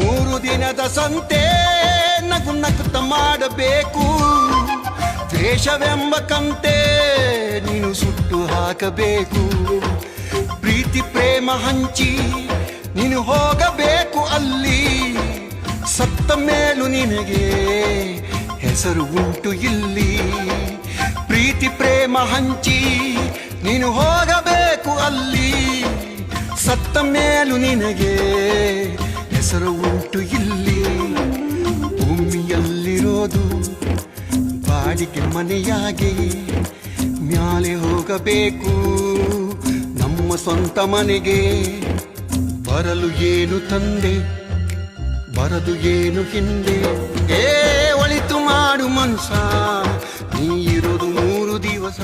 3 ದಿನದ ಸಂತೆ ನಗು ನಗುತ್ತ ಮಾಡಬೇಕು. ದ್ವೇಷವೆಂಬ ಕಂತೆ ನೀನು ಸುಟ್ಟು ಹಾಕಬೇಕು. ಪ್ರೀತಿ ಪ್ರೇಮ ಹಂಚಿ ನೀನು ಹೋಗಬೇಕು ಅಲ್ಲಿ. ಸತ್ತ ಮೇಲೂ ನಿನಗೆ ಹೆಸರು ಉಂಟು ಇಲ್ಲಿ. ಪ್ರೀತಿ ಪ್ರೇಮ ಹಂಚಿ ನೀನು ಹೋಗಬೇಕು ಅಲ್ಲಿ. ಸತ್ತ ಮೇಲೂ ನಿನಗೆ ಹೆಸರು ಉಂಟು ಇಲ್ಲಿ. ಭೂಮಿಯಲ್ಲಿರೋದು ಬಾಡಿಗೆ ಮನೆಯಾಗಿ ಮ್ಯಾಲೆ ಹೋಗಬೇಕು ನಮ್ಮ ಸ್ವಂತ ಮನೆಗೆ. ಬರಲು ಏನು ತಂದೆ, ಬರದು ಏನು ಹಿಂದೆ. ಒಳಿತು ಮಾಡು ಮನುಷ್ಯ, ನೀ ಇರೋದು 3 ದಿವಸ.